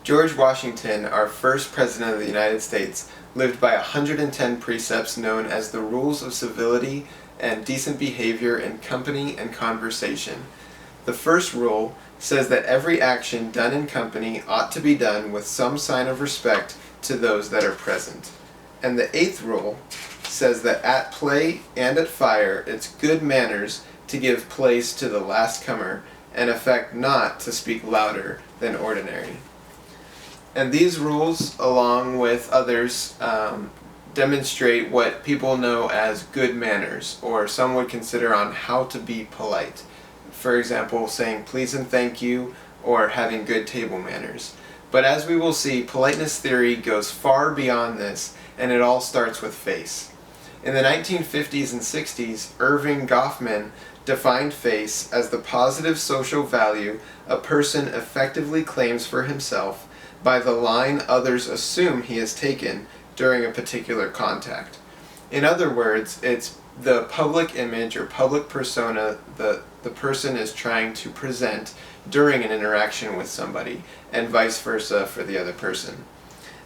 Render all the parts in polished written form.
George Washington, our first president of the United States, lived by 110 precepts known as the rules of civility and decent behavior in company and conversation. The first rule says that every action done in company ought to be done with some sign of respect to those that are present. And the eighth rule says that at play and at fire it's good manners to give place to the last comer, and affect not to speak louder than ordinary. And these rules, along with others, demonstrate what people know as good manners, or some would consider on how to be polite. For example, saying please and thank you, or having good table manners. But as we will see, politeness theory goes far beyond this, and it all starts with face. In the 1950s and 60s, Irving Goffman defined face as the positive social value a person effectively claims for himself by the line others assume he has taken during a particular contact. In other words, it's the public image or public persona the person is trying to present during an interaction with somebody, and vice versa for the other person.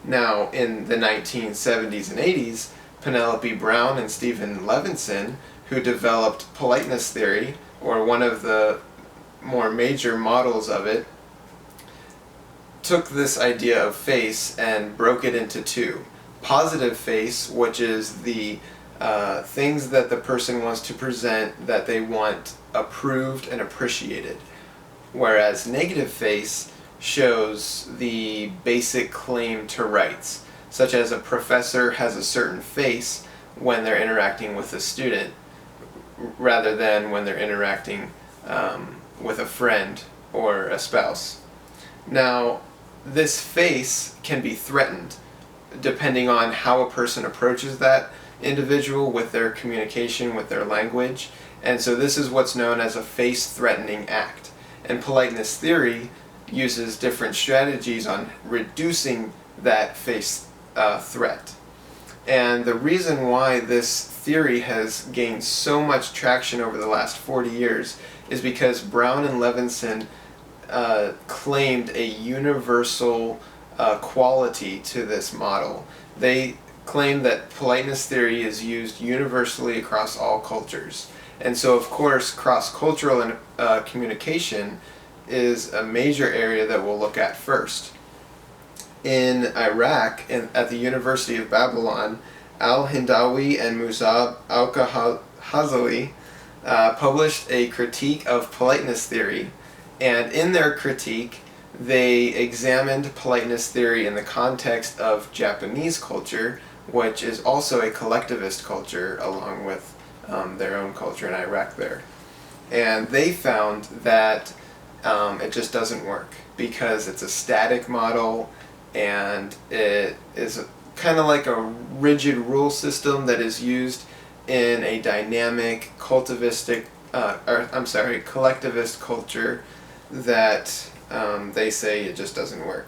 Now, in the 1970s and 80s, Penelope Brown and Stephen Levinson, who developed politeness theory, or one of the more major models of it, took this idea of face and broke it into two. Positive face, which is the things that the person wants to present that they want approved and appreciated. Whereas negative face shows the basic claim to rights, such as a professor has a certain face when they're interacting with a student, rather than when they're interacting with a friend or a spouse. Now, this face can be threatened depending on how a person approaches that individual with their communication, with their language, and so this is what's known as a face-threatening act. And politeness theory uses different strategies on reducing that face threat. And the reason why this theory has gained so much traction over the last 40 years is because Brown and Levinson claimed a universal quality to this model. They claim that politeness theory is used universally across all cultures. And so, of course, cross-cultural communication is a major area that we'll look at first. In Iraq, at the University of Babylon, Al-Hindawi and Musab al-Hazali published a critique of politeness theory, and in their critique they examined politeness theory in the context of Japanese culture, which is also a collectivist culture along with their own culture in Iraq there. And they found that it just doesn't work because it's a static model, and it is kind of like a rigid rule system that is used in a dynamic collectivist culture that they say it just doesn't work.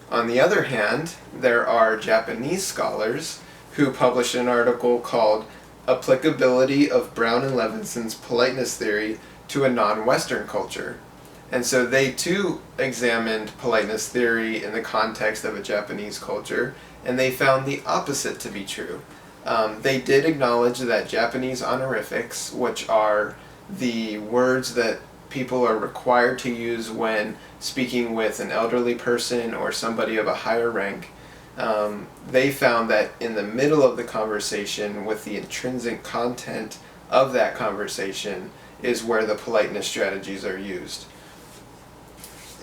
On the other hand, there are Japanese scholars who published an article called Applicability of Brown and Levinson's Politeness Theory to a Non-Western Culture. And so they too examined politeness theory in the context of a Japanese culture, and they found the opposite to be true. They did acknowledge that Japanese honorifics, which are the words that people are required to use when speaking with an elderly person or somebody of a higher rank, they found that in the middle of the conversation, with the intrinsic content of that conversation, is where the politeness strategies are used.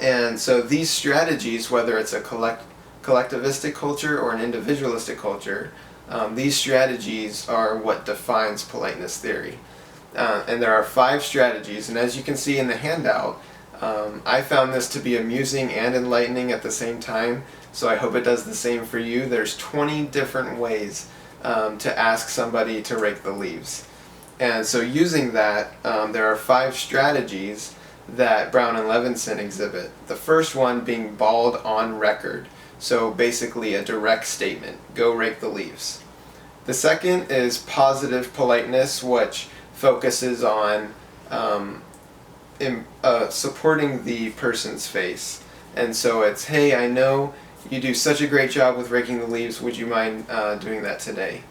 And so these strategies, whether it's a collectivistic culture or an individualistic culture, these strategies are what defines politeness theory. And there are 5 strategies, and as you can see in the handout, I found this to be amusing and enlightening at the same time, so I hope it does the same for you. There's 20 different ways to ask somebody to rake the leaves. And so using that, there are 5 strategies that Brown and Levinson exhibit. The first one being bald on record, so basically a direct statement, go rake the leaves. The second is positive politeness, which focuses on supporting the person's face. And so it's, hey, I know you do such a great job with raking the leaves, would you mind doing that today?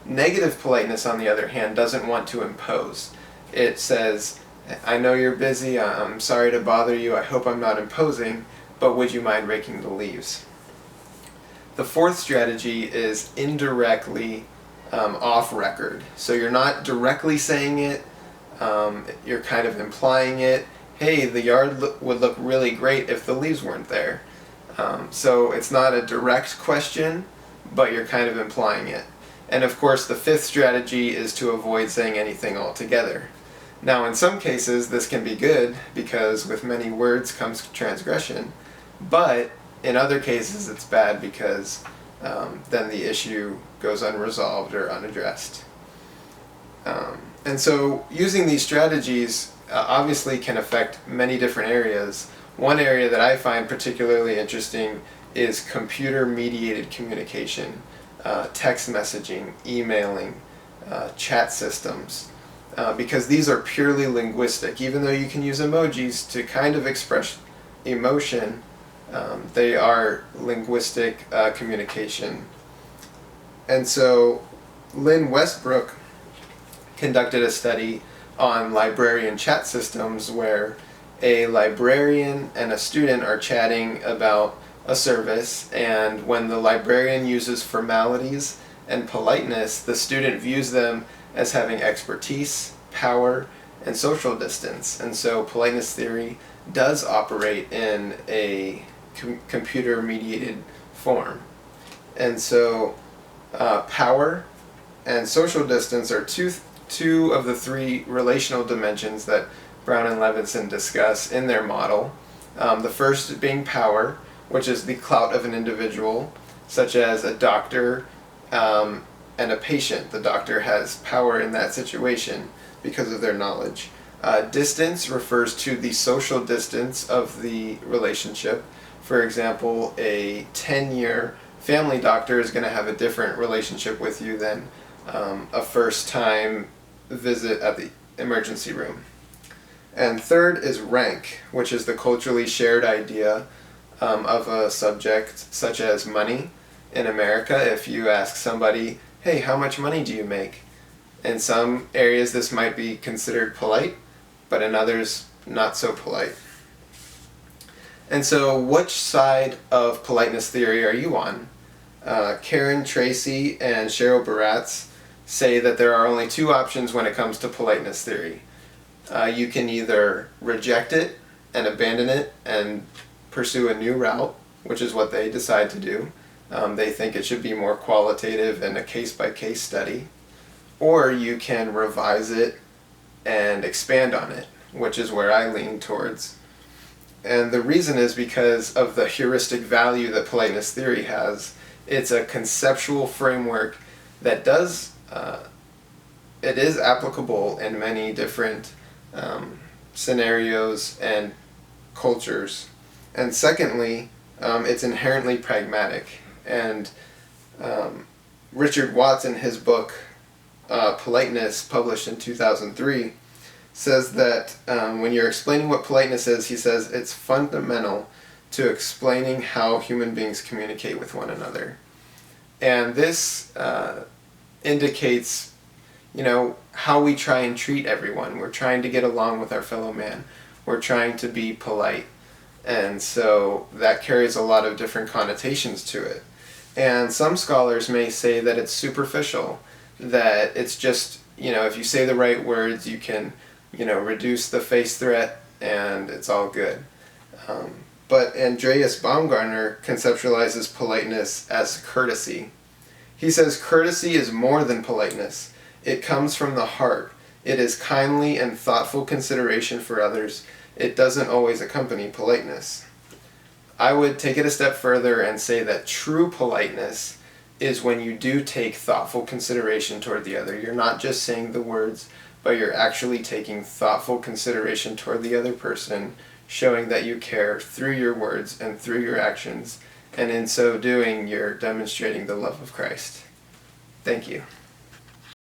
Negative politeness, on the other hand, doesn't want to impose. It says, I know you're busy, I'm sorry to bother you, I hope I'm not imposing, but would you mind raking the leaves? The fourth strategy is indirectly off record. So you're not directly saying it, you're kind of implying it. Hey, the yard would look really great if the leaves weren't there. So it's not a direct question, but you're kind of implying it. And of course, the fifth strategy is to avoid saying anything altogether. Now, in some cases, this can be good, because with many words comes transgression. But in other cases, it's bad, because then the issue goes unresolved or unaddressed. And so using these strategies obviously can affect many different areas. One area that I find particularly interesting is computer-mediated communication, text messaging, emailing, chat systems, because these are purely linguistic. Even though you can use emojis to kind of express emotion, they are linguistic communication. And so Lynn Westbrook conducted a study on librarian chat systems where a librarian and a student are chatting about a service, and when the librarian uses formalities and politeness, the student views them as having expertise, power, and social distance. And so politeness theory does operate in a computer-mediated form. And so power and social distance are two of the three relational dimensions that Brown and Levinson discuss in their model. The first being power, which is the clout of an individual, such as a doctor and a patient. The doctor has power in that situation because of their knowledge. Distance refers to the social distance of the relationship. For example, a 10-year family doctor is going to have a different relationship with you than a first-time visit at the emergency room. And third is rank, which is the culturally shared idea of a subject such as money. In America, if you ask somebody, hey, how much money do you make? In some areas this might be considered polite, but in others not so polite. And so which side of politeness theory are you on? Karen Tracy and Cheryl Baratz say that there are only two options when it comes to politeness theory. You can either reject it and abandon it and pursue a new route, which is what they decide to do. They think it should be more qualitative and a case-by-case study. Or you can revise it and expand on it, which is where I lean towards. And the reason is because of the heuristic value that politeness theory has. It's a conceptual framework that it is applicable in many different scenarios and cultures. And secondly, it's inherently pragmatic. And Richard Watts, in his book Politeness, published in 2003, says that when you're explaining what politeness is, he says it's fundamental to explaining how human beings communicate with one another. And this indicates, how we try and treat everyone. We're trying to get along with our fellow man. We're trying to be polite. And so that carries a lot of different connotations to it. And some scholars may say that it's superficial, that it's just, if you say the right words, you can, reduce the face threat and it's all good. But Andreas Baumgartner conceptualizes politeness as courtesy. He says courtesy is more than politeness. It comes from the heart. It is kindly and thoughtful consideration for others. It doesn't always accompany politeness. I would take it a step further and say that true politeness is when you do take thoughtful consideration toward the other. You're not just saying the words, but you're actually taking thoughtful consideration toward the other person, showing that you care through your words and through your actions, and in so doing, you're demonstrating the love of Christ. Thank you.